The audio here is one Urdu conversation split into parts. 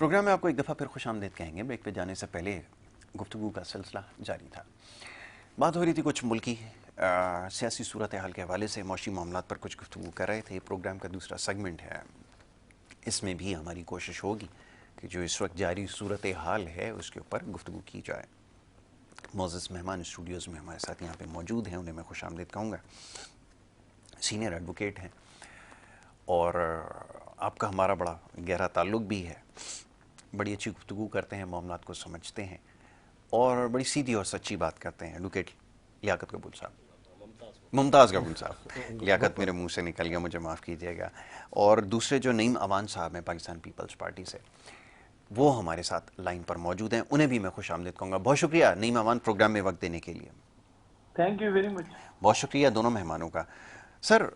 پروگرام میں آپ کو ایک دفعہ پھر خوش آمدید کہیں گے. بریک پہ جانے سے پہلے گفتگو کا سلسلہ جاری تھا. بات ہو رہی تھی کچھ ملکی سیاسی صورتحال کے حوالے سے, معاشی معاملات پر کچھ گفتگو کر رہے تھے. پروگرام کا دوسرا سیگمنٹ ہے, اس میں بھی ہماری کوشش ہوگی کہ جو اس وقت جاری صورتحال ہے اس کے اوپر گفتگو کی جائے. معزز مہمان اسٹوڈیوز میں ہمارے ساتھ یہاں پہ موجود ہیں, انہیں میں خوش آمدید کہوں گا. سینئر ایڈوکیٹ ہیں اور آپ کا ہمارا بڑا گہرا تعلق بھی ہے. بڑی اچھی گفتگو کرتے ہیں, معاملات کو سمجھتے ہیں اور بڑی سیدھی اور سچی بات کرتے ہیں. ایڈوکیٹ لیاقت قبول صاحب, ممتاز قبول صاحب, لیاقت میرے منہ سے نکل گیا, مجھے معاف کیجیے گا. اور دوسرے جو نعیم اوان صاحب ہیں پاکستان پیپلز پارٹی سے, وہ ہمارے ساتھ لائن پر موجود ہیں, انہیں بھی میں خوش آمدید کہوں گا. بہت شکریہ نعیم اوان پروگرام میں وقت دینے کے لیے. Thank you very much. بہت شکریہ دونوں مہمانوں کا. سر,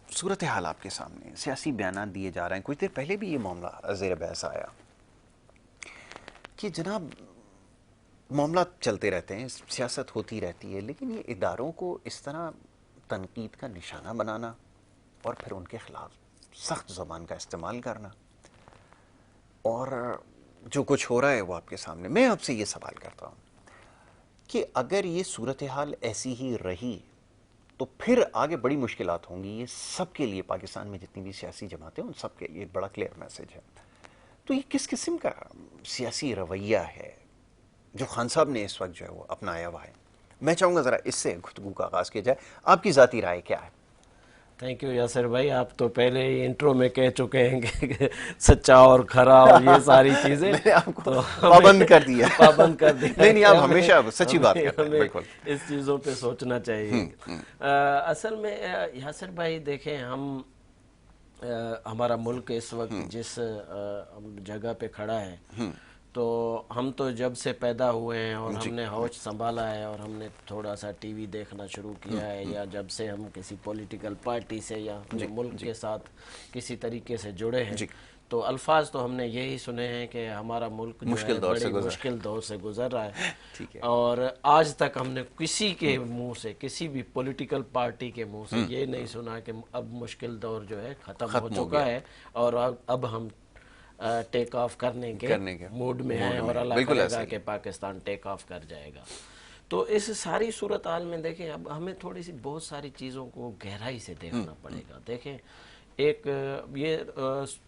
صورتحال آپ کے سامنے, سیاسی بیانات دیے جا رہے ہیں. کچھ دیر پہلے بھی یہ معاملہ زیر بحث آیا کہ جناب معاملات چلتے رہتے ہیں, سیاست ہوتی رہتی ہے, لیکن یہ اداروں کو اس طرح تنقید کا نشانہ بنانا اور پھر ان کے خلاف سخت زبان کا استعمال کرنا, اور جو کچھ ہو رہا ہے وہ آپ کے سامنے. میں آپ سے یہ سوال کرتا ہوں کہ اگر یہ صورتحال ایسی ہی رہی تو پھر آگے بڑی مشکلات ہوں گی. یہ سب کے لیے, پاکستان میں جتنی بھی سیاسی جماعتیں ان سب کے لیے ایک بڑا کلیئر میسج ہے. تو یہ کس قسم کا سیاسی رویہ ہے جو خان صاحب نے اس وقت جو ہے وہ اپنایا ہوا ہے؟ میں چاہوں گا ذرا اس سے گفتگو کا آغاز کیا جائے. آپ کی ذاتی رائے کیا ہے؟ تھینک یو یاسر بھائی, آپ تو پہلے ہی انٹرو میں کہہ چکے ہیں کہ سچا اور کھرا اور یہ ساری چیزیں میں نے آپ کو پابند کر دیا. پابند کر دیا. نہیں آپ ہمیشہ سچی بات کرتے ہیں. بالکل اس چیزوں پہ سوچنا چاہیے. اصل میں یاسر بھائی دیکھیں, ہمارا ملک اس وقت جس جگہ پہ کھڑا ہے, تو ہم تو جب سے پیدا ہوئے ہیں اور ہم نے ہوش سنبھالا ہے اور ہم نے تھوڑا سا ٹی وی دیکھنا شروع کیا ہے, یا جب سے ہم کسی پولیٹیکل پارٹی سے یا ملک کے ساتھ کسی طریقے سے جڑے ہیں, تو الفاظ تو ہم نے یہی سنے ہیں کہ ہمارا ملک جو ہے بڑی مشکل دور سے گزر رہا ہے. اور آج تک ہم نے کسی کے منہ سے, کسی بھی پولیٹیکل پارٹی کے منہ سے یہ نہیں سنا کہ اب مشکل دور جو ہے ختم ہو چکا ہے اور اب ہم ٹیک آف کرنے کے موڈ میں ہیں اور اللہ کرے گا کہ پاکستان ٹیک آف کر جائے گا. تو اس ساری صورتحال میں دیکھیں, اب ہمیں تھوڑی سی بہت ساری چیزوں کو گہرائی سے دیکھنا پڑے گا. دیکھیں, ایک یہ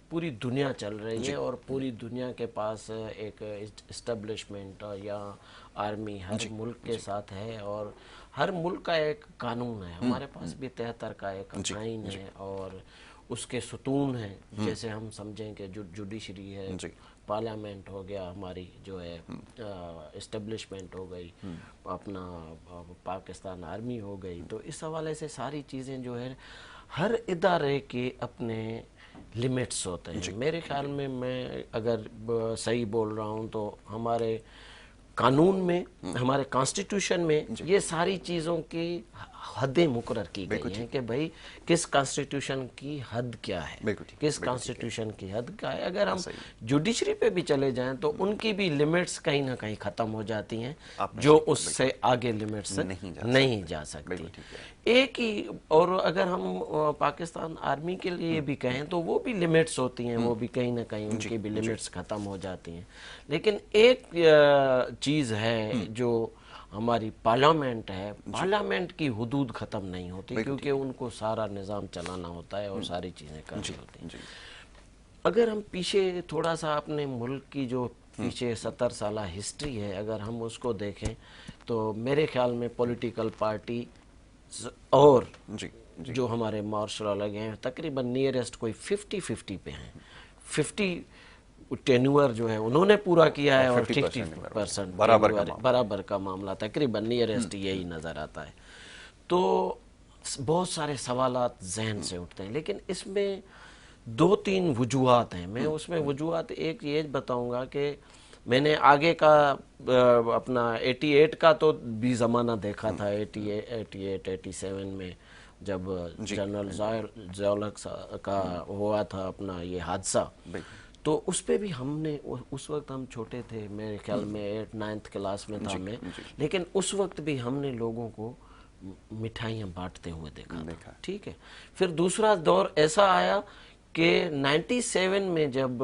پوری دنیا چل رہی ہے اور پوری دنیا کے پاس ایک اسٹیبلشمنٹ یا آرمی ہر ملک کے ساتھ ہے, اور ہر ملک کا ایک قانون ہے. ہمارے پاس بھی 73 کا ایک آئین ہے اور اس کے ستون ہیں, جیسے ہم سمجھیں کہ جوڈیشری ہے, پارلیمنٹ ہو گیا, ہماری جو ہے اسٹیبلشمنٹ ہو گئی, اپنا پاکستان آرمی ہو گئی. تو اس حوالے سے ساری چیزیں جو ہے ہر ادارے کے اپنے لمٹس ہوتے ہیں. میرے خیال میں اگر صحیح بول رہا ہوں تو ہمارے قانون میں, ہمارے کانسٹیٹیوشن میں یہ ساری چیزوں کی حدیں مقرر کی گئی ہیں کہ بھئی کس کانسٹیٹیوشن کی حد کیا ہے, کس کانسٹیٹیوشن کی حد کیا ہے. اگر ہم جوڈیشری پہ بھی چلے جائیں تو ان کی بھی لمٹس کہیں نہ کہیں ختم ہو جاتی ہیں, جو اس سے آگے لمٹس نہیں جا سکتی. ایک ہی, اور اگر ہم پاکستان آرمی کے لیے بھی کہیں تو وہ بھی لمٹس ہوتی ہیں, وہ بھی کہیں نہ کہیں ان کی بھی لمٹس ختم ہو جاتی ہیں. لیکن ایک چیز ہے جو ہماری پارلیمنٹ ہے, پارلیمنٹ کی حدود ختم نہیں ہوتی, کیونکہ ان کو سارا نظام چلانا ہوتا ہے اور ساری چیزیں کرنی ہوتی ہیں. اگر ہم پیچھے تھوڑا سا اپنے ملک کی جو پیچھے 70 سالہ ہسٹری ہے, اگر ہم اس کو دیکھیں تو میرے خیال میں پولیٹیکل پارٹی اور جو ہمارے مارشل لا لگے ہیں تقریباً نیئرسٹ کوئی 50-50 پہ ہیں. 50 ٹینور جو ہے انہوں نے پورا کیا ہے اور 50% برابر کا معاملہ تقریباً نیئرسٹ یہی نظر آتا ہے. تو بہت سارے سوالات ذہن سے اٹھتے ہیں, لیکن اس میں 2-3 وجوہات ہیں. میں اس میں وجوہات ایک یہ بتاؤں گا کہ میں نے آگے کا اپنا 88 کا تو بھی زمانہ دیکھا تھا, 88-87 میں جب جنرل ضیاء کا ہوا تھا اپنا یہ حادثہ. تو اس پہ بھی ہم نے, اس وقت ہم چھوٹے تھے, میرے خیال میں 8-9 کلاس میں تھا میں, لیکن اس وقت بھی ہم نے لوگوں کو مٹھائیاں بانٹتے ہوئے دیکھا تھا. ٹھیک ہے. پھر دوسرا دور ایسا آیا کہ 97 میں جب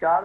4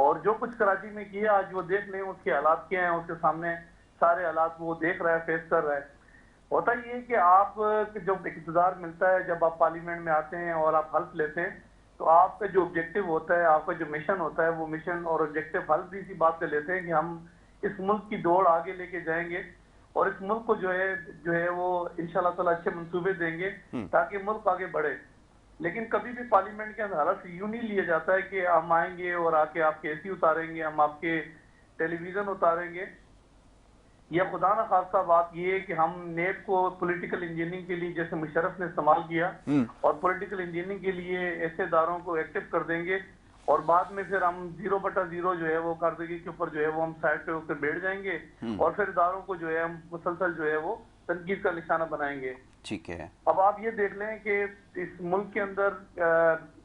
اور جو کچھ کراچی میں کیا آج وہ دیکھ لیں اس کے حالات کیا ہیں، اس کے سامنے سارے حالات وہ دیکھ رہا ہے، فیس کر رہا ہے. ہوتا یہ ہے کہ آپ جب اقتدار ملتا ہے، جب آپ پارلیمنٹ میں آتے ہیں اور آپ حلف لیتے ہیں تو آپ کا جو آبجیکٹو ہوتا ہے، آپ کا جو مشن ہوتا ہے، وہ مشن اور آبجیکٹو حلف بھی اسی بات سے لیتے ہیں کہ ہم اس ملک کی دوڑ آگے لے کے جائیں گے اور اس ملک کو جو ہے وہ انشاءاللہ تعالی اچھے منصوبے دیں گے تاکہ ملک آگے بڑھے. لیکن کبھی بھی پارلیمنٹ کے اندر حلف یوں نہیں لیا جاتا ہے کہ ہم آئیں گے اور آ کے آپ کے اے سی اتاریں گے، ہم آپ کے ٹیلی ویژن اتاریں گے. یا خدا نہ خواستہ بات یہ ہے کہ ہم نیب کو پولیٹیکل انجینئرنگ کے لیے جیسے مشرف نے استعمال کیا اور پولیٹیکل انجینئرنگ کے لیے ایسے اداروں کو ایکٹیو کر دیں گے اور بعد میں پھر ہم 0/0 جو ہے وہ کارکردگی کے اوپر جو ہے وہ ہم سائڈ پہ ہو کر بیٹھ جائیں گے اور پھر اداروں کو جو ہے ہم مسلسل جو ہے وہ تنقید کا نشانہ بنائیں گے. ٹھیک ہے. اب آپ یہ دیکھ لیں کہ اس ملک کے اندر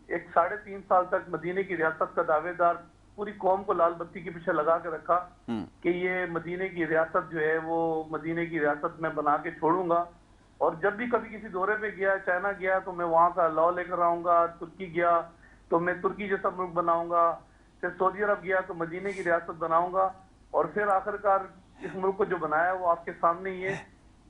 ایک 3.5 سال تک مدینے کی ریاست کا دعوے دار پوری قوم کو لال بتی کے پیچھے لگا کے رکھا کہ یہ مدینے کی ریاست جو ہے وہ مدینے کی ریاست میں بنا کے چھوڑوں گا، اور جب بھی کبھی کسی دورے پہ گیا، چائنا گیا تو میں وہاں کا لا لے کر آؤں گا، ترکی گیا تو میں ترکی جیسا ملک بناؤں گا، پھر سعودی عرب گیا تو مدینے کی ریاست بناؤں گا، اور پھر آخر کار اس ملک کو جو بنایا وہ آپ کے سامنے ہی ہے.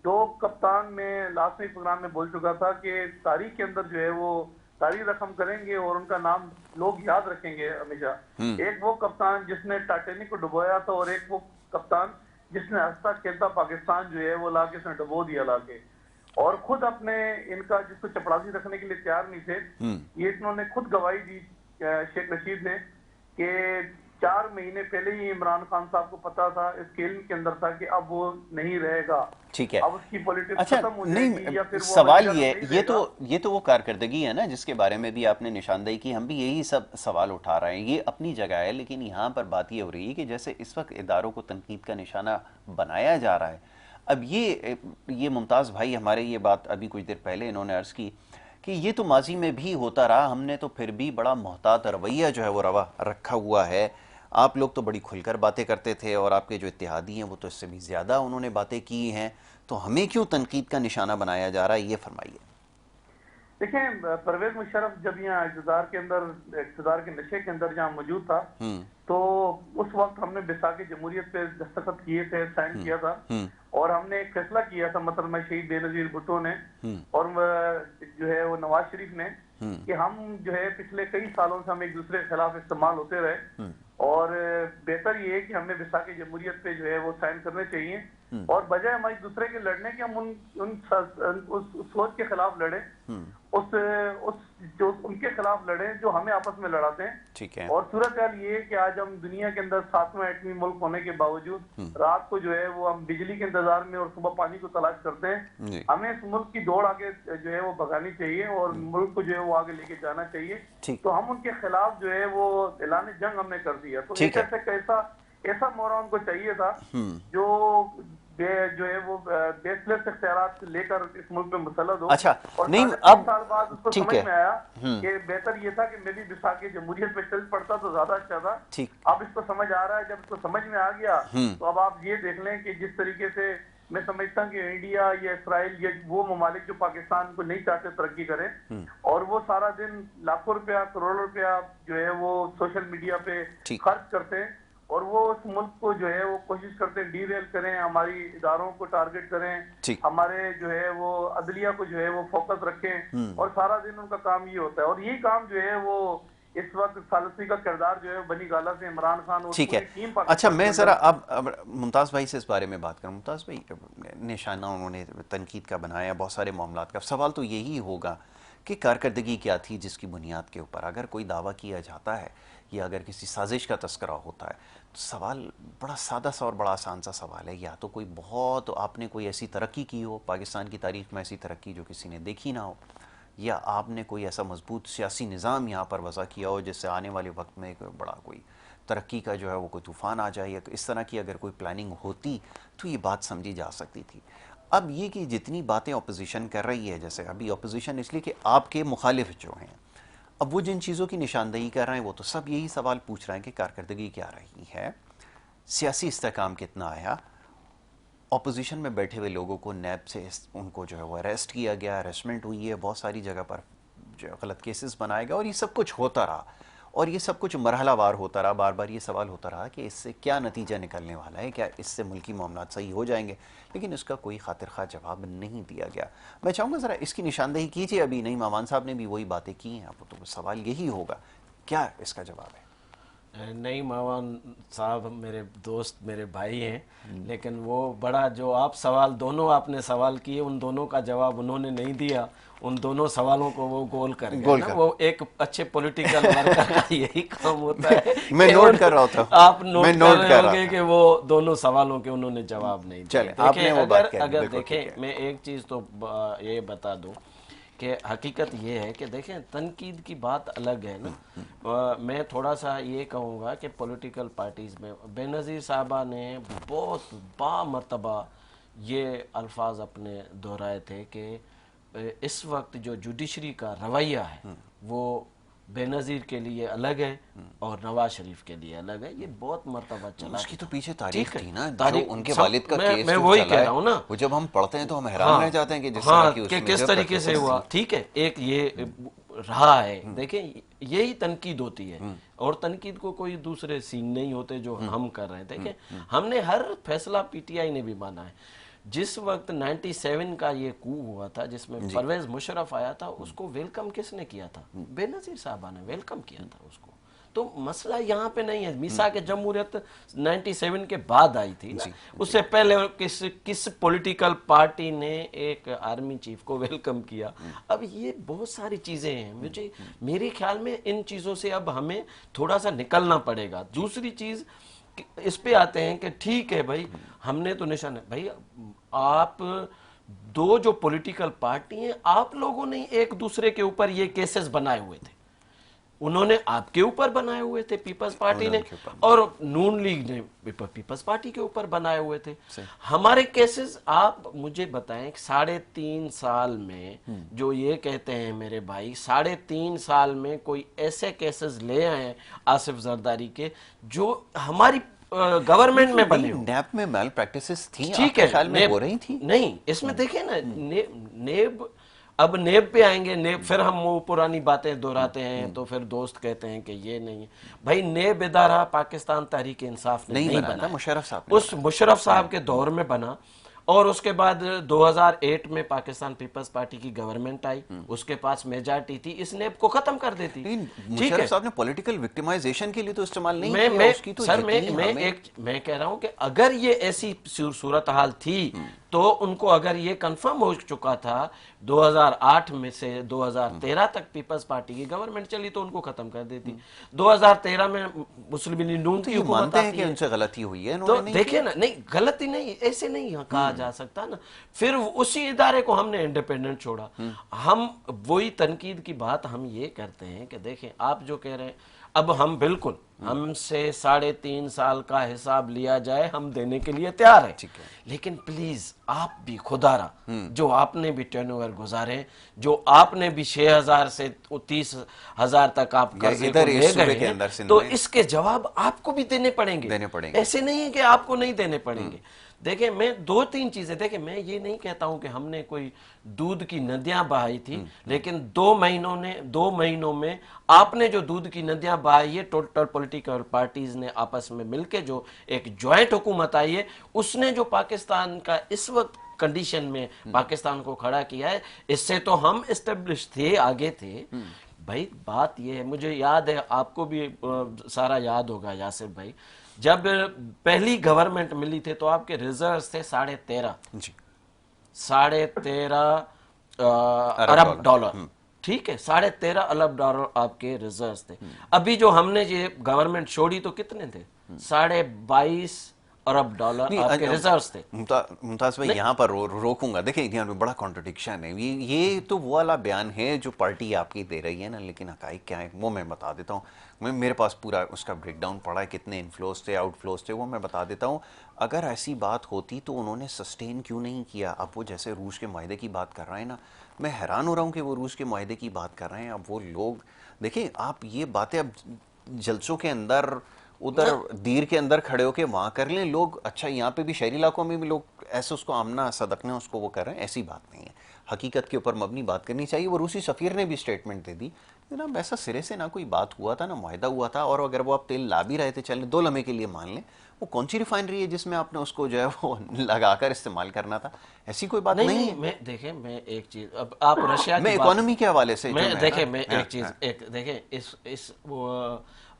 2 کپتان میں لاسٹ پروگرام میں بول چکا تھا کہ تاریخ کے اندر جو ہے وہ تاریخ رقم کریں گے اور ان کا نام لوگ یاد رکھیں گے ہمیشہ. ایک وہ کپتان جس نے ٹائٹینک کو ڈبویا تھا اور ایک وہ کپتان جس نے ہنستا کھیلتا پاکستان جو ہے وہ لا کے اس نے ڈبو دیا لا کے، اور خود اپنے ان کا جس کو چپڑاسی رکھنے کے لیے تیار نہیں تھے. یہ انہوں نے خود گواہی دی شیخ رشید نے کہ 4 مہینے پہلے ہی عمران خان صاحب کو پتا تھا، اس کے علم کے اندر تھا کہ اب وہ نہیں رہے گا. ٹھیک ہے. اب اس کی پولیٹکس اچھا ختم ہو جائے گی یا پھر وہ سوال یہ تو وہ کارکردگی ہے نا جس کے بارے میں بھی آپ نے نشاندہی کی، ہم بھی یہی سب سوال اٹھا رہے ہیں، یہ اپنی جگہ ہے. لیکن یہاں پر بات یہ ہو رہی ہے کہ جیسے اس وقت اداروں کو تنقید کا نشانہ بنایا جا رہا ہے. اب یہ ممتاز بھائی ہمارے یہ بات ابھی کچھ دیر پہلے انہوں نے عرض کی کہ یہ تو ماضی میں بھی ہوتا رہا، ہم نے تو پھر بھی بڑا محتاط رویہ جو ہے وہ رکھا ہوا ہے. آپ لوگ تو بڑی کھل کر باتیں کرتے تھے اور آپ کے جو اتحادی ہیں وہ تو اس سے بھی زیادہ انہوں نے باتیں کی ہیں، تو ہمیں کیوں تنقید کا نشانہ بنایا جا رہا ہے، یہ فرمائیے. دیکھیں پرویز مشرف جب یہاں اقتدار کے نشے کے اندر جہاں موجود تھا تو اس وقت ہم نے بیساکھ جمہوریت پہ دستخط کیے تھے، سائن کیا تھا، اور ہم نے ایک فیصلہ کیا تھا محترمہ شہید بے نظیر بھٹو نے اور جو ہے وہ نواز شریف نے کہ ہم جو ہے پچھلے کئی سالوں سے ہم ایک دوسرے کے خلاف استعمال ہوتے رہے اور بہتر یہ ہے کہ ہمیں بیساکھ جمہوریت پہ جو ہے وہ سائن کرنے چاہیے اور بجائے ہم ایک دوسرے کے لڑنے کے ہم اس سوچ کے خلاف لڑیں، جو ان کے خلاف لڑیں جو ہمیں آپس میں لڑاتے ہیں. ٹھیک ہے. اور صورتحال یہ ہے کہ آج ہم دنیا کے اندر 7واں ایٹمی ملک ہونے کے باوجود رات کو جو ہے وہ ہم بجلی کے انتظار میں اور صبح پانی کو تلاش کرتے ہیں. ہمیں اس ملک کی دوڑ آگے جو ہے وہ بھگانی چاہیے اور ملک کو جو ہے وہ آگے لے کے جانا چاہیے. تو ہم ان کے خلاف جو ہے وہ اعلان جنگ ہم نے کر دیا. تو ایسا مورا ان کو چاہیے تھا جو ہے وہ بیس لیس اختیارات لے کر اس ملک میں مسلط ہو. اچھا اور نہیں، 3 اب سال بعد اس کو سمجھ میں آیا کہ بہتر یہ تھا کہ میں بھی بیساکھ جمہوریت پہ چل پڑتا تو زیادہ اچھا تھا. اب اس کو سمجھ آ رہا ہے، جب اس کو سمجھ میں آ گیا تو اب آپ یہ دیکھ لیں کہ جس طریقے سے میں سمجھتا ہوں کہ انڈیا یا اسرائیل یا وہ ممالک جو پاکستان کو نہیں چاہتے ترقی کریں اور وہ سارا دن لاکھوں روپیہ کروڑوں روپیہ جو ہے وہ سوشل میڈیا پہ خرچ کرتے ہیں اور وہ اس ملک کو جو ہے وہ کوشش کرتے ہیں ڈی ریل کریں، ہماری اداروں کو ٹارگٹ کریں، ہمارے جو ہے وہ عدلیہ کو جو ہے وہ فوکس رکھیں اور سارا دن ان کا کام یہ ہوتا ہے. اور یہی کام جو ہے وہ اس وقت ثالثی کا کردار جو ہے بنی گالہ سے عمران خان اور پوری ٹیم پاکستان. اچھا میں ذرا اب ممتاز بھائی سے اس بارے میں بات کروں. ممتاز بھائی نشانہ انہوں نے تنقید کا بنایا بہت سارے معاملات کا، سوال تو یہی ہوگا کہ کارکردگی کیا تھی جس کی بنیاد کے اوپر اگر کوئی دعویٰ کیا جاتا ہے یا اگر کسی سازش کا تذکرہ ہوتا ہے تو سوال بڑا سادہ سا اور بڑا آسان سا سوال ہے، یا تو کوئی بہت آپ نے کوئی ایسی ترقی کی ہو پاکستان کی تاریخ میں، ایسی ترقی جو کسی نے دیکھی نہ ہو، یا آپ نے کوئی ایسا مضبوط سیاسی نظام یہاں پر وضع کیا ہو جس سے آنے والے وقت میں بڑا کوئی ترقی کا جو ہے وہ کوئی طوفان آ جائے، یا اس طرح کی اگر کوئی پلاننگ ہوتی تو یہ بات سمجھی جا سکتی تھی. اب یہ کہ جتنی باتیں اپوزیشن کر رہی ہے، جیسے ابھی اپوزیشن اس لیے کہ آپ کے مخالف جو ہیں اب وہ جن چیزوں کی نشاندہی کر رہے ہیں وہ تو سب یہی سوال پوچھ رہے ہیں کہ کارکردگی کیا رہی ہے، سیاسی استحکام کتنا آیا، اپوزیشن میں بیٹھے ہوئے لوگوں کو نیب سے ان کو جو ہے وہ اریسٹ کیا گیا، اریسٹمنٹ ہوئی ہے، بہت ساری جگہ پر جو غلط کیسز بنائے گئے اور یہ سب کچھ ہوتا رہا. اور یہ سب کچھ مرحلہ وار ہوتا رہا. بار بار یہ سوال ہوتا رہا کہ اس سے کیا نتیجہ نکلنے والا ہے, کیا اس سے ملکی معاملات صحیح ہو جائیں گے, لیکن اس کا کوئی خاطر خواہ جواب نہیں دیا گیا. میں چاہوں گا ذرا اس کی نشاندہی کیجیے. ابھی نعیم امان صاحب نے بھی وہی باتیں کی ہیں, اب تو سوال یہی ہوگا کیا اس کا جواب ہے. نعیم امان صاحب میرے دوست, میرے بھائی ہیں, لیکن وہ بڑا جو آپ سوال دونوں آپ نے سوال کیے ان دونوں کا جواب انہوں نے نہیں دیا. ان دونوں سوالوں کو وہ گول کر گئے نا. وہ ایک اچھے پولیٹیکل ورکر کا یہی کام ہوتا ہے. میں نوٹ کر رہا تھا, آپ نوٹ کر رہے ہوں گے کہ وہ دونوں سوالوں کے انہوں نے جواب نہیں دیا. اگر دیکھیں میں ایک چیز تو یہ بتا دوں کہ حقیقت یہ ہے کہ دیکھیں تنقید کی بات الگ ہے نا. میں تھوڑا سا یہ کہوں گا کہ پولیٹیکل پارٹیز میں بے نظیر صاحبہ نے بہت مرتبہ یہ الفاظ اپنے دہرائے تھے کہ اس وقت جو جوڈیشری کا رویہ ہے وہ بے نظیر کے لیے الگ ہے اور نواز شریف کے لیے الگ ہے. یہ بہت مرتبہ چلا. اس کی تو پیچھے تاریخ تھی نا, جو ان کے والد کا کیس میں وہی کہہ رہا ہوں نا, وہ جب ہم پڑھتے ہیں تو ہم حیران رہ جاتے ہیں کہ جس طرح کی اس میں کس طریقے سے ہوا. ٹھیک ہے, ایک یہ رہا ہے. دیکھیں یہی تنقید ہوتی ہے, اور تنقید کو کوئی دوسرے سین نہیں ہوتے جو ہم کر رہے ہیں. دیکھیں ہم نے ہر فیصلہ پی ٹی آئی نے بھی مانا ہے. جس وقت 97 کا یہ کو ہوا تھا جس میں پرویز مشرف آیا تھا, اس کو ویلکم کس نے کیا تھا؟ بے نظیر صاحبہ نے ویلکم کیا تھا اس کو. تو مسئلہ یہاں پہ نہیں ہے. میثاق جمہوریت 97 کے بعد آئی تھی نا. اس سے پہلے کس پولیٹیکل پارٹی نے ایک آرمی چیف کو ویلکم کیا؟ اب یہ بہت ساری چیزیں ہیں. میرے خیال میں ان چیزوں سے اب ہمیں تھوڑا سا نکلنا پڑے گا. دوسری چیز اس پہ آتے ہیں کہ ٹھیک ہے بھائی ہم نے تو نشان ہے بھائی, آپ دو جو پولیٹیکل پارٹی ہیں آپ لوگوں نے ایک دوسرے کے اوپر یہ کیسز بنائے ہوئے تھے. انہوں نے آپ کے اوپر بنائے ہوئے تھے پیپلز پارٹی نے, اور نون لیگ نے پیپلز پارٹی کے اوپر بنائے ہوئے تھے. ہمارے کیسز آپ مجھے بتائیں 3.5 سال میں جو یہ کہتے ہیں میرے بھائی 3.5 سال میں کوئی ایسے کیسز لے آئے آصف زرداری کے جو ہماری گورنمنٹ میں بنے ہو. نیب میں میل پریکٹسز تھیں, ٹھیک ہے, خیال میں ہو رہی تھی نہیں. اس میں دیکھیں نا نیب, اب نیب پہ آئیں گے. نیب پھر ہم وہ پرانی باتیں دہراتے ہیں تو پھر دوست کہتے ہیں کہ یہ نہیں ہے. بھائی نیب ادارہ پاکستان تحریک انصاف نے نہیں بنا, مشرف صاحب اس مشرف صاحب کے دور میں بنا, اور اس کے بعد 2008 میں پاکستان پیپلز پارٹی کی گورنمنٹ آئی, اس کے پاس میجارٹی تھی, اس نیب کو ختم کر دیتی. مشرف صاحب نے پولیٹیکل وکٹمائزیشن کے لیے تو استعمال نہیں کیا اس کی. تو سر میں کہہ رہا ہوں کہ اگر یہ ایسی صورتحال تھی تو ان کو اگر یہ کنفرم ہو چکا تھا 2008 میں سے 2013 تک پیپلز پارٹی کی گورنمنٹ چلی تو ان کو ختم کر دیتی. 2013 میں مسلم لیگ نون کی حکومت آتی ہے. کہ ان سے غلطی ہوئی ہے, تو دیکھیں نا, نہیں غلطی نہیں, ایسے نہیں کہا جا سکتا نا. پھر اسی ادارے کو ہم نے انڈیپینڈنٹ چھوڑا. ہم وہی تنقید کی بات ہم یہ کرتے ہیں کہ دیکھیں آپ جو کہہ رہے ہیں, اب ہم بالکل ہم سے 3.5 سال کا حساب لیا جائے ہم دینے کے لیے تیار ہیں, لیکن پلیز آپ بھی خدا را جو آپ نے بھی ٹرن اوور گزارے, جو آپ نے بھی 6,000 سے 30,000 تک آپ قرضے کو لے گئے ہیں, تو اس کے جواب آپ کو بھی دینے پڑیں گے. ایسے نہیں ہے کہ آپ کو نہیں دینے پڑیں گے. دیکھیں میں 2-3 چیزیں, دیکھیں میں یہ نہیں کہتا ہوں کہ ہم نے کوئی دودھ کی ندیاں بہائی تھی, لیکن 2 مہینوں میں آپ نے جو دودھ کی ندیاں بہائی ہے, ٹوٹل پولیٹیکل پارٹیز نے آپس میں مل کے جو ایک جوائنٹ حکومت آئی ہے, اس نے جو پاکستان کا اس وقت کنڈیشن میں پاکستان کو کھڑا کیا ہے, اس سے تو ہم اسٹیبلش تھے, آگے تھے. بھائی بات یہ ہے, مجھے یاد ہے, آپ کو بھی سارا یاد ہوگا یاسر بھائی, جب پہلی گورنمنٹ ملی تھی تو آپ کے ریزروز تھے 13.5 ارب ڈالر. ٹھیک ہے, 13.5 ارب ڈالر آپ کے ریزروز تھے. ابھی جو ہم نے یہ گورنمنٹ چھوڑی تو کتنے تھے؟ 22.5 ارب ڈالر آپ کے ریزروز تھے. ممتاز بھائی یہاں پر روکوں گا. دیکھیں یہاں پہ بڑا کانٹرڈکشن ہے. یہ تو وہ والا بیان ہے جو پارٹی آپ کی دے رہی ہے نا, لیکن حقائق کیا ہے وہ میں بتا دیتا ہوں. میرے پاس پورا اس کا بریک ڈاؤن پڑا ہے, کتنے انفلوز تھے, آؤٹ فلوز تھے, وہ میں بتا دیتا ہوں. اگر ایسی بات ہوتی تو انہوں نے سسٹین کیوں نہیں کیا؟ اب وہ جیسے روس کے معاہدے کی بات کر رہے ہیں نا, میں حیران ہو رہا ہوں کہ وہ روس کے معاہدے کی بات کر رہے ہیں. اب وہ لوگ دیکھیں, آپ یہ باتیں اب جلسوں کے اندر ادھر دیر کے اندر کھڑے ہو کے وہاں کر لیں لوگ. اچھا یہاں پہ بھی شہری علاقوں میں بھی لوگ ایسے اس کو آمنا صدقنا اس کو وہ کر رہے ہیں, ایسی بات نہیں ہے. حقیقت کے اوپر مبنی بات کرنی چاہیے. وہ روسی سفیر نے بھی اسٹیٹمنٹ دے دی جناب ایسا سرے سے نہ کوئی بات ہوا تھا نہ معاہدہ ہوا تھا, اور اگر وہ آپ تیل لا بھی رہے تھے چلیں 2 لمحے کے لیے مان لیں, وہ کون سی ریفائنری ہے جس میں آپ نے اس کو جو ہے وہ لگا کر استعمال کرنا تھا, ایسی کوئی بات نہیں ہے. میں دیکھیں میں ایک چیز, اب آپ رشیا میں اکانومی کے حوالے سے میں دیکھیں میں ایک چیز دیکھیں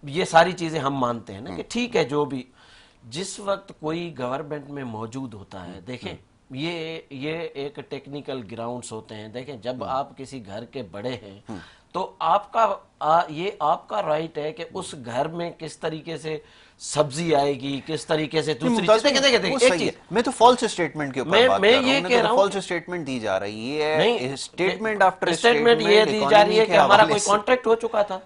یہ ساری چیزیں ہم مانتے ہیں نا کہ ٹھیک ہے جو بھی, جس وقت کوئی گورنمنٹ میں موجود ہوتا ہے, دیکھیں یہ ایک ٹیکنیکل گراؤنڈز ہوتے ہیں. دیکھیں جب آپ کسی گھر کے بڑے ہیں تو آپ کا رائٹ ہے کہ اس گھر میں کس طریقے سے سبزی آئے گی, کس طریقے سے دوسری چیز. میں تو فالس اسٹیٹمنٹ کے اوپر بات کر رہا ہوں. یہ کہہ رہا ہوں فالس اسٹیٹمنٹ دی جا رہی ہے, اسٹیٹمنٹ آفٹر اسٹیٹمنٹ یہ دی جا رہی ہے کہ ہمارا کوئی کانٹریکٹ ہو چکا تھا.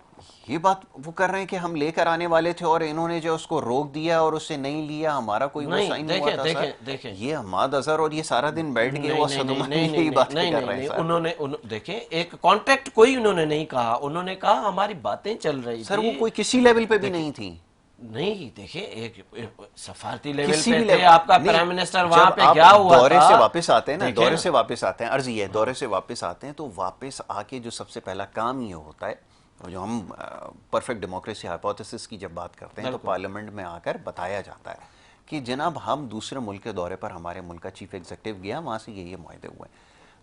یہ بات وہ کر رہے ہیں کہ ہم لے کر آنے والے تھے اور انہوں نے جو اس کو روک دیا اور اسے نہیں لیا, ہمارا کوئی وہ سائن نہیں ہوا تھا. دیکھیں یہ حماد اظہر اور یہ سارا دن بیٹھ کے وہ اسدعمر یہی بات کر رہے ہیں. انہوں نے دیکھیں ایک کانٹریکٹ کوئی انہوں نے نہیں کہا, انہوں نے کہا ہماری باتیں چل رہی سر, وہ کوئی کسی لیول پہ بھی نہیں تھی. نہیں دیکھیں ایک سفارتی لیول پہ تھے, آپ کا پرائم منسٹر وہاں پہ گیا ہوا تھا. دورے سے واپس آتے ہیں نا, دورے سے واپس آتے ہیں, عرض یہ ہے دورے سے واپس آتے ہیں تو واپس آ کے جو سب سے پہلا کام یہ ہوتا ہے, جو ہم پرفیکٹ ڈیموکریسی ہائپوتھیسس کی جب بات کرتے ہیں تو پارلیمنٹ میں آ کر بتایا جاتا ہے کہ جناب ہم دوسرے ملک کے دورے پر, ہمارے ملک کا چیف ایگزیکٹو گیا, وہاں سے یہ معاہدے ہوئے.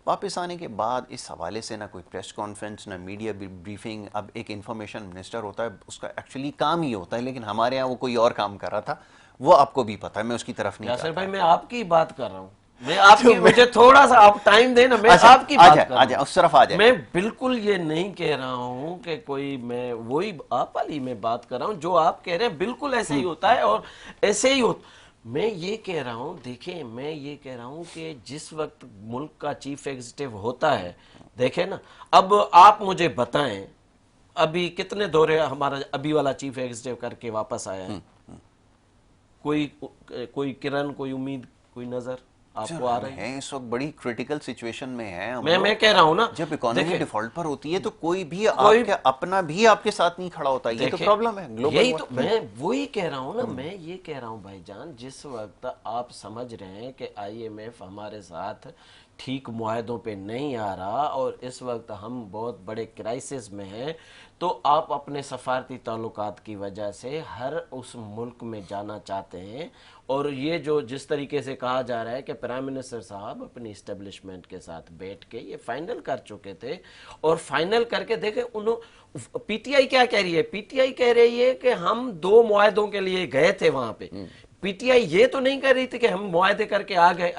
واپس آنے کے بعد اس حوالے سے نہ کوئی پریس کانفرنس نہ میڈیا بریفنگ. اب ایک انفارمیشن منسٹر ہوتا ہے, اس کا ایکچولی کام ہی ہوتا ہے, لیکن ہمارے یہاں وہ کوئی اور کام کر رہا تھا, وہ آپ کو بھی پتا ہے, میں اس کی طرف نہیں یاسر بھائی, میں آپ کی بات کر رہا ہوں, میں آپ کی, مجھے تھوڑا سا آپ ٹائم دیں نا, میں آپ کی بات کر رہا ہوں, اس طرف آ جائے. میں بالکل یہ نہیں کہہ رہا ہوں کہ کوئی, میں وہی آپ والی میں بات کر رہا ہوں جو آپ کہہ رہے ہیں, بالکل ایسے ہی ہوتا ہے اور ایسے ہی ہوتا. میں یہ کہہ رہا ہوں, دیکھیں میں یہ کہہ رہا ہوں کہ جس وقت ملک کا چیف ایگزیکٹو ہوتا ہے, دیکھیں نا, اب آپ مجھے بتائیں ابھی کتنے دورے ہمارا ابھی والا چیف ایگزیکٹو کر کے واپس آیا ہے, کوئی کرن, کوئی امید, کوئی نظر آپ کو آ رہی ہے؟ اس وقت بڑی کریٹیکل سچویشن میں ہے. میں کہہ رہا ہوں نا, جب اکانومی ڈیفالٹ پر ہوتی ہے تو کوئی بھی اپنا بھی آپ کے ساتھ نہیں کھڑا ہوتا, یہ تو پرابلم ہے. یہی تو میں وہی کہہ رہا ہوں نا, میں یہ کہہ رہا ہوں بھائی جان, جس وقت آپ سمجھ رہے ہیں کہ IMF ہمارے ساتھ ٹھیک معاہدوں پہ نہیں آ رہا اور اس وقت ہم بہت بڑے کرائسس میں ہیں, تو آپ اپنے سفارتی تعلقات کی وجہ سے ہر اس ملک میں جانا چاہتے ہیں. اور یہ جو جس طریقے سے کہا جا رہا ہے کہ پرائم منسٹر صاحب اپنی اسٹیبلشمنٹ کے ساتھ بیٹھ کے یہ فائنل کر چکے تھے, اور فائنل کر کے دیکھیں پی ٹی آئی کیا کہہ رہی ہے, پی ٹی آئی کہہ رہی ہے کہ ہم 2 معاہدوں کے لیے گئے تھے وہاں پہ. پی ٹی آئی یہ تو نہیں کہہ رہی تھی کہ ہم معاہدے کر کے آ گئے.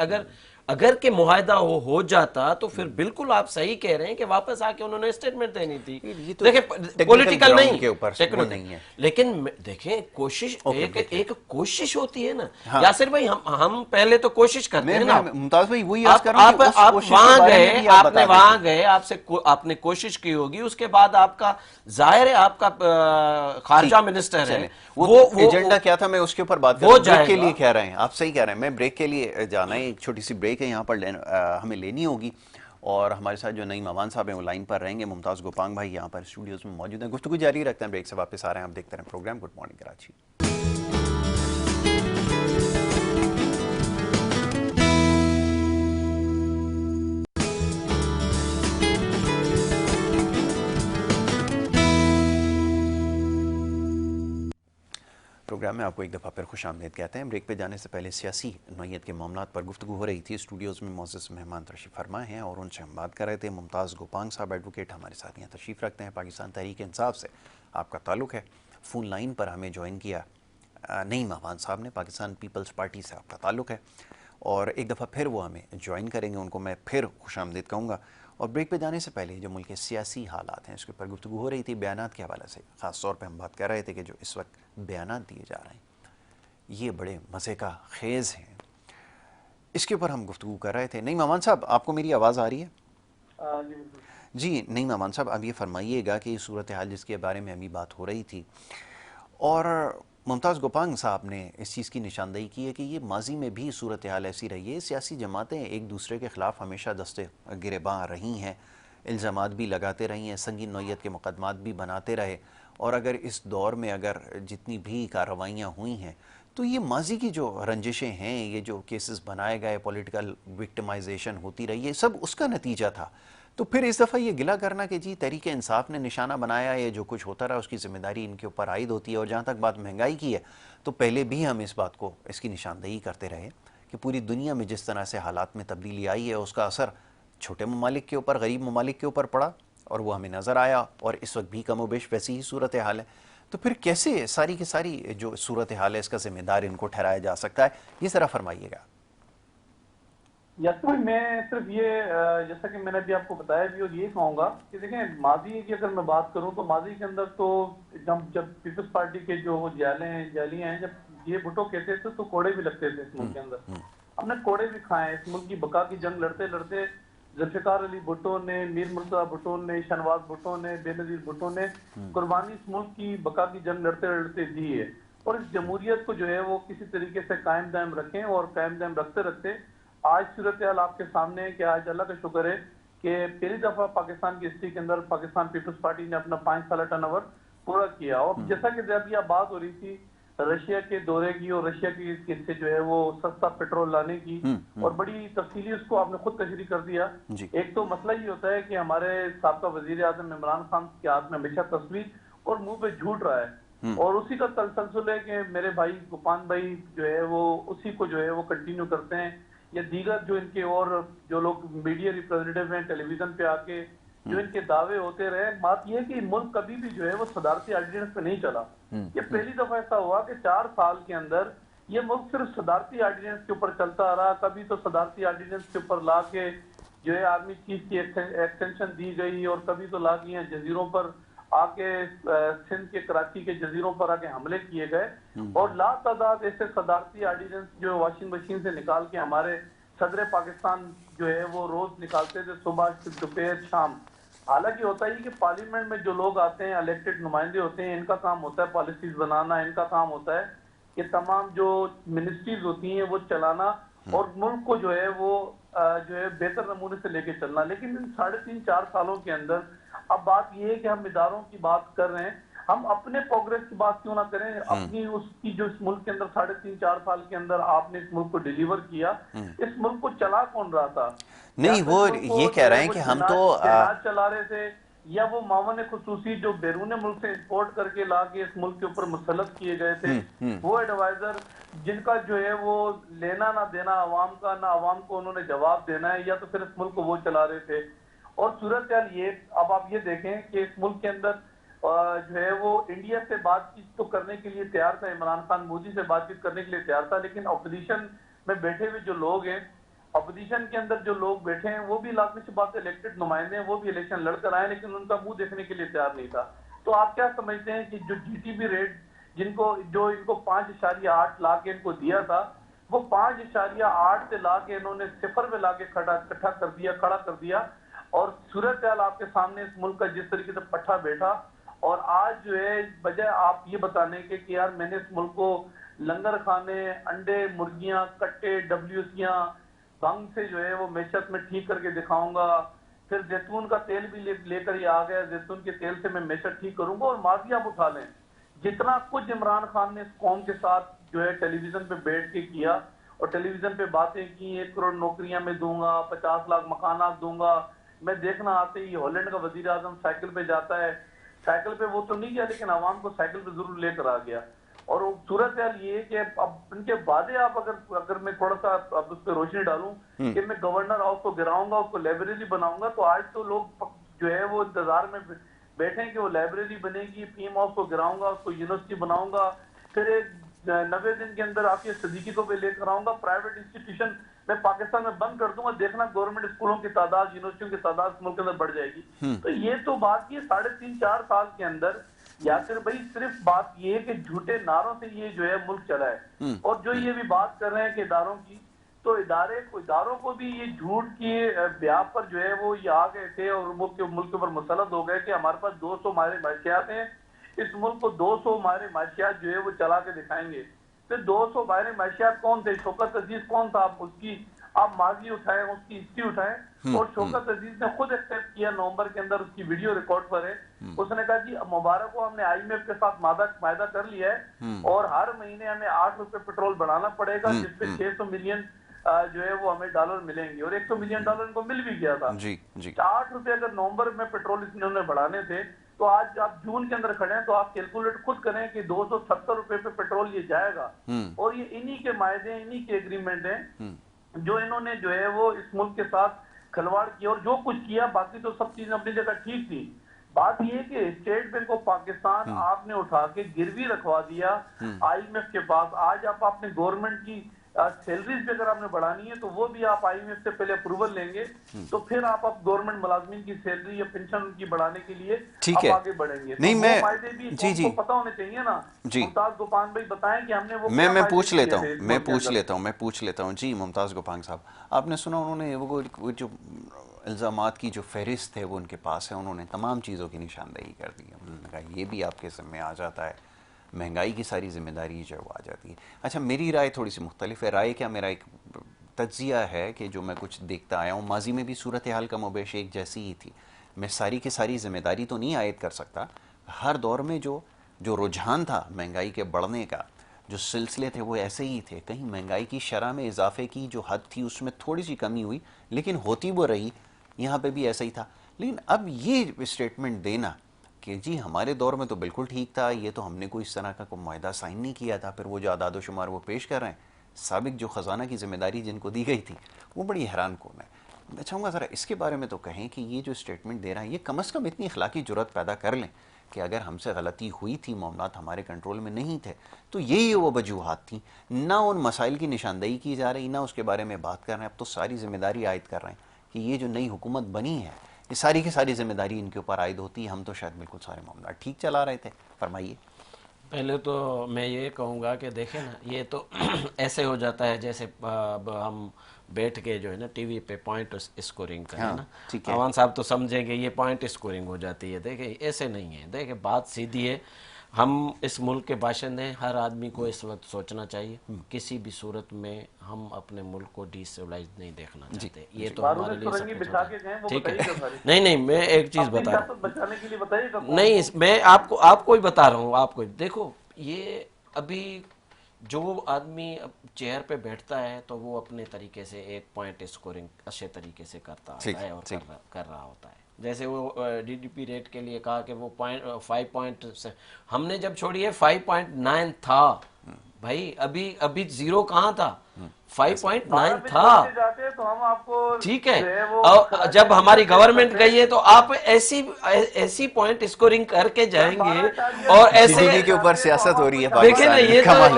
اگر کہ معاہدہ ہو جاتا تو پھر بالکل آپ صحیح کہہ رہے ہیں کہ واپس آ کے انہوں نے اسٹیٹمنٹ دینی تھی. دیکھیں پولیٹیکل نہیں, لیکن دیکھیں کوشش, ایک کوشش ہوتی ہے نا یاسر بھائی, ہم پہلے تو کوشش کرتے ہیں نا. ممتاز بھائی وہی آپ وہاں گئے, آپ نے کوشش کی ہوگی, اس کے بعد آپ کا ظاہر ہے آپ کا خارجہ منسٹر ہے, وہ ایجنڈا کیا تھا میں اس کے اوپر بات کروں. بریک کے لیے کہہ رہے ہیں آپ, صحیح کہہ رہے ہیں, میں بریک کے لیے جانا ہے, ایک چھوٹی سی بریک ہے یہاں پر ہمیں لینی ہوگی, اور ہمارے ساتھ جو نعیم امان صاحب ہیں وہ لائن پر رہیں گے. ممتاز گوپانگ بھائی یہاں پر اسٹوڈیوز میں موجود ہیں, گفتگو جاری رکھتے ہیں, بریک سے واپس آ رہے ہیں, آپ دیکھتے رہیں program good morning Karachi. Program میں آپ کو ایک دفعہ پھر خوش آمدید کہتے ہیں. بریک پہ جانے سے پہلے سیاسی نوعیت کے معاملات پر گفتگو ہو رہی تھی. اسٹوڈیوز میں معزز مہمان تشریف فرما ہیں اور ان سے ہم بات کر رہے تھے. ممتاز گوپانگ صاحب ایڈوکیٹ ہمارے ساتھ یہاں تشریف رکھتے ہیں. پاکستان تحریک انصاف سے آپ کا تعلق ہے. فون لائن پر ہمیں جوائن کیا نعیم امان صاحب نے, پاکستان پیپلز پارٹی سے آپ کا تعلق ہے, اور ایک دفعہ پھر وہ ہمیں جوائن کریں گے, ان کو میں پھر خوش آمدید کہوں گا. اور بریک پہ جانے سے پہلے جو ملک کے سیاسی حالات ہیں اس کے اوپر گفتگو ہو رہی تھی. بیانات کے حوالے سے خاص طور پہ ہم بات کر رہے تھے کہ جو اس وقت بیانات دیے جا رہے ہیں یہ بڑے مزے کا خیز ہیں, اس کے اوپر ہم گفتگو کر رہے تھے. نعیم امان صاحب آپ کو میری آواز آ رہی ہے؟ جی نعیم امان صاحب اب یہ فرمائیے گا کہ یہ صورتحال جس کے بارے میں ابھی بات ہو رہی تھی, اور ممتاز گوپانگ صاحب نے اس چیز کی نشاندہی کی ہے کہ یہ ماضی میں بھی صورتحال ایسی رہی ہے, سیاسی جماعتیں ایک دوسرے کے خلاف ہمیشہ دستے گریباں رہی ہیں, الزامات بھی لگاتے رہی ہیں, سنگین نوعیت کے مقدمات بھی بناتے رہے, اور اگر اس دور میں اگر جتنی بھی کارروائیاں ہوئی ہیں تو یہ ماضی کی جو رنجشیں ہیں، یہ جو کیسز بنائے گئے، پولیٹیکل وکٹمائزیشن ہوتی رہی، یہ سب اس کا نتیجہ تھا. تو پھر اس دفعہ یہ گلہ کرنا کہ جی تحریک انصاف نے نشانہ بنایا، یہ جو کچھ ہوتا رہا اس کی ذمہ داری ان کے اوپر عائد ہوتی ہے. اور جہاں تک بات مہنگائی کی ہے تو پہلے بھی ہم اس بات کو، اس کی نشاندہی کرتے رہے کہ پوری دنیا میں جس طرح سے حالات میں تبدیلی آئی ہے اس کا اثر چھوٹے ممالک کے اوپر، غریب ممالک کے اوپر پڑا، اور وہ ہمیں نظر آیا، اور اس وقت بھی کم و بیش ویسی ہی صورتحال ہے. تو پھر کیسے ساری کی ساری جو صورتحال ہے اس کا ذمہ دار ان کو ٹھہرایا جا سکتا ہے، یہ ذرا فرمائیے گا. یاسر بھائی، میں صرف یہ جیسا کہ میں نے ابھی آپ کو بتایا بھی، اور یہ کہوں گا کہ دیکھیں ماضی کی اگر میں بات کروں تو ماضی کے اندر تو جب پیپلز پارٹی کے جو جالیاں ہیں، جب یہ بھٹو کہتے تھے تو کوڑے بھی لگتے تھے اس ملک کے اندر. ہم نے کوڑے بھی کھائے ہیں اس ملک کی بقا کی جنگ لڑتے لڑتے. ذوالفقار علی بھٹو نے، میر مرتضیٰ بھٹو نے، شہنواز بھٹو نے، بے نظیر بھٹو نے قربانی اس ملک کی بقا کی جنگ لڑتے لڑتے دی ہے. اور اس جمہوریت کو جو ہے وہ کسی طریقے سے قائم دائم رکھیں، اور قائم دائم رکھتے رکھتے آج صورتحال آپ کے سامنے ہے کہ آج اللہ کا شکر ہے کہ پہلی دفعہ پاکستان کی ہسٹری کے اندر پاکستان پیپلز پارٹی نے اپنا 5 سالہ ٹرن اوور پورا کیا. اور جیسا کہ ابھی آپ بات ہو رہی تھی رشیا کے دورے کی، اور رشیا کی سے جو ہے وہ سستا پیٹرول لانے کی، اور بڑی تفصیلی اس کو آپ نے خود تشریح کر دیا. ایک تو مسئلہ یہ ہوتا ہے کہ ہمارے سابقہ وزیر اعظم عمران خان کے ہاتھ میں ہمیشہ تصویر اور منہ پہ جھوٹ رہا ہے، اور اسی کا تسلسل ہے کہ میرے بھائی گوپان بھائی جو ہے وہ اسی کو جو ہے وہ کنٹینیو کرتے ہیں، یا دیگر جو ان کے اور جو لوگ میڈیا ریپرزنٹیو ہیں ٹیلی ویژن پہ آ کے جو ان کے دعوے ہوتے رہے. بات یہ کہ ملک کبھی بھی جو ہے وہ صدارتی آرڈیننس پہ نہیں چلا. یہ پہلی دفعہ ایسا ہوا کہ 4 سال کے اندر یہ ملک صرف صدارتی آرڈیننس کے اوپر چلتا رہا. کبھی تو صدارتی آرڈیننس کے اوپر لا کے جو ہے آرمی چیف کی ایکسٹینشن دی گئی، اور کبھی تو لا کے جزیروں پر آ کے سندھ کے کراچی کے جزیروں پر آ کے حملے کیے گئے، اور لا تعداد ایسے صدارتی آرڈیننس جو واشنگ مشین سے نکال کے ہمارے صدر پاکستان جو ہے وہ روز نکالتے تھے، صبح دوپہر شام. حالانکہ ہوتا ہی کہ پارلیمنٹ میں جو لوگ آتے ہیں الیکٹڈ نمائندے ہوتے ہیں، ان کا کام ہوتا ہے پالیسیز بنانا، ان کا کام ہوتا ہے کہ تمام جو منسٹریز ہوتی ہیں وہ چلانا، اور ملک کو جو ہے وہ جو ہے بہتر نمونے سے لے کے چلنا. لیکن ان 3.5-4 سالوں کے اندر اب بات یہ ہے کہ ہم اداروں کی بات کر رہے ہیں، ہم اپنے پروگریس کی بات کیوں نہ کریں؟ اپنی اس کی جو اس ملک کے اندر 3.5-4 سال کے اندر آپ نے اس ملک کو ڈیلیور کیا، اس ملک کو چلا کون رہا تھا؟ نہیں، وہ یہ کہہ رہے ہیں کہ ہم تو چلا رہے تھے، یا وہ معاون خصوصی جو بیرون ملک سے امپورٹ کر کے لا کے اس ملک کے اوپر مسلط کیے گئے تھے، وہ ایڈوائزر جن کا جو ہے وہ لینا نہ دینا عوام کا، نہ عوام کو انہوں نے جواب دینا ہے، یا تو پھر اس ملک کو وہ چلا رہے تھے. اور صورتحال یہ، اب آپ یہ دیکھیں کہ اس ملک کے اندر جو ہے وہ انڈیا سے بات چیت تو کرنے کے لیے تیار تھا، عمران خان مودی سے بات چیت کرنے کے لیے تیار تھا، لیکن اپوزیشن میں بیٹھے ہوئے جو لوگ ہیں، اپوزیشن کے اندر جو لوگ بیٹھے ہیں وہ بھی لاکھ سے بات الیکٹڈ نمائندے ہیں، وہ بھی الیکشن لڑ کر آئے، لیکن ان کا منہ دیکھنے کے لیے تیار نہیں تھا. تو آپ کیا سمجھتے ہیں کہ جو جی ٹی بی ریٹ ان کو 5.8 لا کے ان کو دیا تھا، وہ 5.8 سے لا کے انہوں نے 0 میں لا کے کھڑا کر دیا. اور صورتحال آپ کے سامنے اس ملک کا جس طریقے سے پٹھا بیٹھا، اور آج جو ہے بجائے آپ یہ بتانے کے کہ یار میں نے اس ملک کو لنگر کھانے، انڈے، مرغیاں، کٹے، ڈبلیوسیاں، بھنگ سے جو ہے وہ معیشت میں ٹھیک کر کے دکھاؤں گا، پھر زیتون کا تیل بھی لے کر یہ آ گیا، زیتون کے تیل سے میں معیشت ٹھیک کروں گا. اور ماضی آپ اٹھا لیں جتنا کچھ عمران خان نے اس قوم کے ساتھ جو ہے ٹیلی ویژن پہ بیٹھ کے کیا، اور ٹیلی ویژن پہ باتیں کی، 1 کروڑ نوکریاں میں دوں گا، 50 لاکھ مکانات دوں گا. میں دیکھنا آتے ہی ہالینڈ کا وزیر اعظم سائیکل پہ جاتا ہے، سائیکل پہ وہ تو نہیں گیا لیکن عوام کو سائیکل پہ ضرور لے کر آ گیا. اور صورتحال یہ ہے کہ اب ان کے وعدے آپ اگر میں تھوڑا سا اب اس پہ روشنی ڈالوں کہ میں گورنر ہاؤس کو گراؤں گا، اس کو لائبریری بناؤں گا، تو آج تو لوگ جو ہے وہ انتظار میں بیٹھے ہیں کہ وہ لائبریری بنے گی، پی ایم ہاؤس کو گراؤں گا، اس کو یونیورسٹی بناؤں گا، پھر ایک 90 دن کے اندر آپ کے صدیقی کو بھی لے کر آؤں گا، پرائیویٹ انسٹیٹیوشن میں پاکستان میں بند کر دوں گا، دیکھنا گورنمنٹ اسکولوں کی تعداد، یونیورسٹیوں کی تعداد ملک کے اندر بڑھ جائے گی. تو یہ تو بات یہ 3.5-4 سال کے اندر یاسر بھائی صرف بات یہ ہے کہ جھوٹے نعروں سے یہ جو ہے ملک چلا ہے. اور جو یہ بھی بات کر رہے ہیں کہ اداروں کی، تو اداروں کو بھی یہ جھوٹ کی بیاہ پر جو ہے وہ یہ آ گئے تھے، اور ملک کے اوپر مسلط ہو گئے کہ ہمارے پاس 200 ماہر معاشیات ہیں، اس ملک کو 200 ماہر معاشیات جو ہے وہ چلا کے دکھائیں گے. پھر 200 ماہر معاشیات کون تھے؟ شوکت عزیز کون تھا؟ آپ اس کی آپ ماضی اٹھائیں, اس کی ہسٹری اٹھائیں. اور شوکت عزیز نے خود ایکسپٹ کیا نومبر کے اندر, اس کی ویڈیو ریکارڈ پر ہے, اس نے کہا جی مبارک کو ہم نے آئی ایم ایف کے ساتھ معاہدہ کر لیا ہے اور ہر مہینے ہمیں 8 روپے پیٹرول بڑھانا پڑے گا, جس پہ 600 ملین جو ہے وہ ہمیں ڈالر ملیں گے, اور 100 ملین ڈالر ان کو مل بھی گیا تھا. 8 روپے اگر نومبر میں پیٹرول انہوں نے بڑھانے تھے, تو آج آپ جون کے اندر کھڑے ہیں تو آپ کیلکولیٹ خود کریں کہ 270 روپے پہ پیٹرول یہ جائے گا. اور یہ انہی کے معاہدے ہیں, انہی کے ایگریمنٹ ہیں جو انہوں نے جو ہے وہ اس ملک کے ساتھ کھلواڑ کیا, اور جو کچھ کیا. باقی تو سب چیزیں اپنی جگہ ٹھیک تھی. بات یہ کہ اسٹیٹ بینک آف پاکستان آپ نے اٹھا کے گروی رکھوا دیا آئی ایم ایف کے پاس. آج آپ اپنے گورنمنٹ کی سیلریز بھی اگر آپ نے بڑھانی ہے تو وہ بھی آپ آئی ایم ایف سے پہلے اپروول لیں گے, تو پھر آپ گورنمنٹ ملازمین کی سیلری یا پنشن کی بڑھانے کے لیے آپ آگے بڑھیں گے. نہیں میں فائدے بھی کو پتہ ہونے چاہیے نا. ممتاز گوپانگ بھائی بتائیں کہ ہم نے وہ میں پوچھ لیتا ہوں جی ممتاز گوپانگ صاحب, آپ نے سنا انہوں نے وہ جو الزامات کی جو فہرست ہے وہ ان کے پاس ہے, انہوں نے تمام چیزوں کی نشاندہی کر دی. انہوں نے کہا یہ بھی آپ کے ذمہ آ جاتا ہے, مہنگائی کی ساری ذمہ داری جو ہے وہ آ جاتی ہے. اچھا میری رائے تھوڑی سی مختلف ہے. رائے کیا, میرا ایک تجزیہ ہے کہ جو میں کچھ دیکھتا آیا ہوں, ماضی میں بھی صورتحال کم و بیش ایک جیسی ہی تھی. میں ساری کی ساری ذمہ داری تو نہیں عائد کر سکتا. ہر دور میں جو رجحان تھا مہنگائی کے بڑھنے کا, جو سلسلے تھے وہ ایسے ہی تھے. کہیں مہنگائی کی شرح میں اضافے کی جو حد تھی اس میں تھوڑی سی کمی ہوئی, لیکن ہوتی وہ رہی. یہاں پہ بھی ایسا ہی تھا. لیکن اب یہ اسٹیٹمنٹ دینا کہ جی ہمارے دور میں تو بالکل ٹھیک تھا, یہ تو ہم نے کوئی اس طرح کا کوئی معاہدہ سائن نہیں کیا تھا, پھر وہ جو اعداد و شمار وہ پیش کر رہے ہیں, سابق جو خزانہ کی ذمہ داری جن کو دی گئی تھی, وہ بڑی حیران کن ہے. میں چاہوں گا ذرا اس کے بارے میں تو کہیں کہ یہ جو اسٹیٹمنٹ دے رہا ہے یہ کم از کم اتنی اخلاقی جرات پیدا کر لیں کہ اگر ہم سے غلطی ہوئی تھی, معاملات ہمارے کنٹرول میں نہیں تھے, تو یہی وہ وجوہات تھیں. نہ ان مسائل کی نشاندہی کی جا رہی, نہ اس کے بارے میں بات کر رہے ہیں. اب تو ساری ذمہ داری عائد کر رہے ہیں کہ یہ جو نئی حکومت بنی ہے یہ ساری کی ساری ذمہ داری ان کے اوپر عائد ہوتی ہے. ہم تو شاید بالکل سارے معاملات ٹھیک چلا رہے تھے. فرمائیے. پہلے تو میں یہ کہوں گا کہ دیکھیں نا, یہ تو ایسے ہو جاتا ہے جیسے ہم بیٹھ کے جو ہے نا ٹی وی پہ پوائنٹ اسکورنگ کریں نا. عوام صاحب تو سمجھیں گے یہ پوائنٹ اسکورنگ ہو جاتی ہے. دیکھیں ایسے نہیں ہے. دیکھیں بات سیدھی ہے. ہم اس ملک کے باشندے ہیں, ہر آدمی کو اس وقت سوچنا چاہیے کسی بھی صورت میں ہم اپنے ملک کو ڈی سیولائز نہیں دیکھنا چاہتے. یہ تو ہمارے لیے ٹھیک ہے. نہیں میں ایک چیز بتا رہا ہوں, نہیں میں آپ کو ہی بتا رہا ہوں. آپ کو دیکھو, یہ ابھی جو آدمی چیئر پہ بیٹھتا ہے تو وہ اپنے طریقے سے ایک پوائنٹ اسکورنگ اچھے طریقے سے کرتا ہوتا ہے اور کر رہا ہوتا ہے. جیسے وہ ڈی ڈی پی ریٹ کے لیے کہا کہ وہ 5 ہم نے جب چھوڑی ہے 5.9 تھا بھائی, ابھی زیرو کہاں تھا, 5.9 تھا. ٹھیک ہے, اور جب ہماری گورنمنٹ گئی ہے تو آپ ایسی پوائنٹ اسکورنگ کر کے جائیں گے اور ایسے کے اوپر سیاست ہو رہی ہے. دیکھیں نا,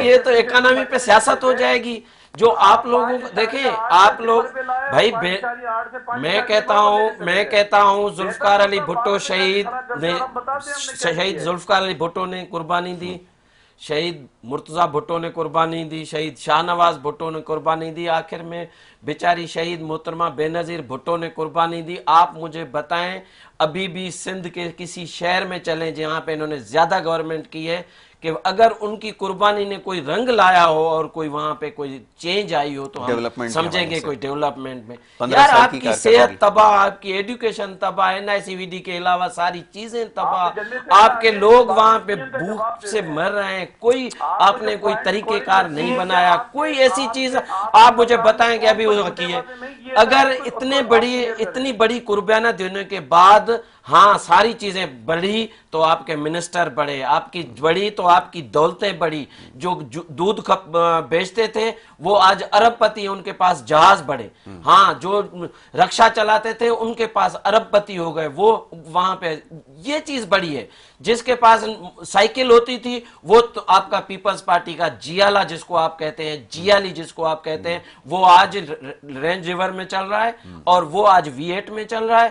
یہ تو اکانومی پہ سیاست ہو جائے گی. جو آپ لوگوں کو دیکھیں, آپ لوگ بھائی, میں کہتا ہوں ذوالفقار علی بھٹو شہید ذوالفقار علی بھٹو نے قربانی دی, شہید مرتضیٰ بھٹو نے قربانی دی, شہید شاہ نواز بھٹو نے قربانی دی, آخر میں بیچاری شہید محترمہ بے نظیر بھٹو نے قربانی دی. آپ مجھے بتائیں ابھی بھی سندھ کے کسی شہر میں چلیں جہاں پہ انہوں نے زیادہ گورنمنٹ کی ہے, کہ اگر ان کی قربانی نے کوئی رنگ لایا ہو اور کوئی وہاں پہ کوئی چینج آئی ہو تو ہم سمجھیں گے کوئی ڈیولپمنٹ میں. یار آپ کی صحت تباہ, آپ کی ایڈوکیشن تباہ, NICVD کے علاوہ ساری چیزیں تباہ, آپ کے لوگ وہاں پہ بھوک سے مر رہے ہیں, کوئی آپ نے کوئی طریقہ کار نہیں بنایا, کوئی ایسی چیز آپ مجھے بتائیں کہ ابھی وہ کی ہے. اگر اتنی بڑی قربانیاں دینے کے بعد ہاں ساری چیزیں بڑھی تو آپ کے منسٹر بڑھے, آپ کی بڑھی تو آپ کی دولتیں بڑھی. جو دودھ بیچتے تھے وہ آج ارب پتی, ان کے پاس جہاز بڑھے. ہاں جو رکشا چلاتے تھے ان کے پاس ارب پتی ہو گئے, وہ وہاں پہ یہ چیز بڑی ہے. جس کے پاس سائیکل ہوتی تھی وہ تو آپ کا پیپلز پارٹی کا جیالا جس کو آپ کہتے ہیں, جیالی جس کو آپ کہتے ہیں, وہ آج رینج ریور میں چل رہا ہے اور وہ آج V8 میں چل رہا ہے.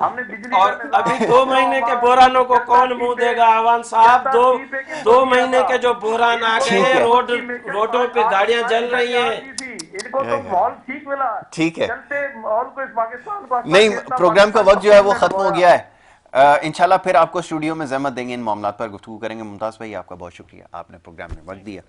ہم نے بجلی اور کا نظام ابھی 2 مہینے کے بحرانوں کو کون منہ دے گا عوان صاحب؟ 2 مہینے کے جو بحران آ گئے ہیں، روڈوں پہ گاڑیاں جل رہی ہیں. ان کو تو ماحول ٹھیک ملا، ٹھیک ہے، چلتے ماحول کو اس پاکستان کو نہیں پروگرام کا وقت جو ہے وہ ختم ہو گیا ہے. انشاءاللہ پھر آپ کو اسٹوڈیو میں زحمت دیں گے، ان معاملات پر گفتگو کریں گے. ممتاز بھائی آپ کا بہت شکریہ، آپ نے پروگرام میں وقت دیا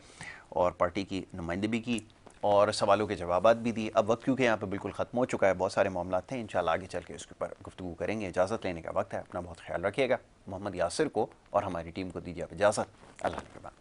اور پارٹی کی نمائندگی کی اور سوالوں کے جوابات بھی دی. اب وقت کیونکہ یہاں پہ بالکل ختم ہو چکا ہے، بہت سارے معاملات تھے، انشاءاللہ آگے چل کے اس کے اوپر گفتگو کریں گے. اجازت لینے کا وقت ہے، اپنا بہت خیال رکھیے گا. محمد یاسر کو اور ہماری ٹیم کو دیجیے آپ اجازت. اللہ نگہبان.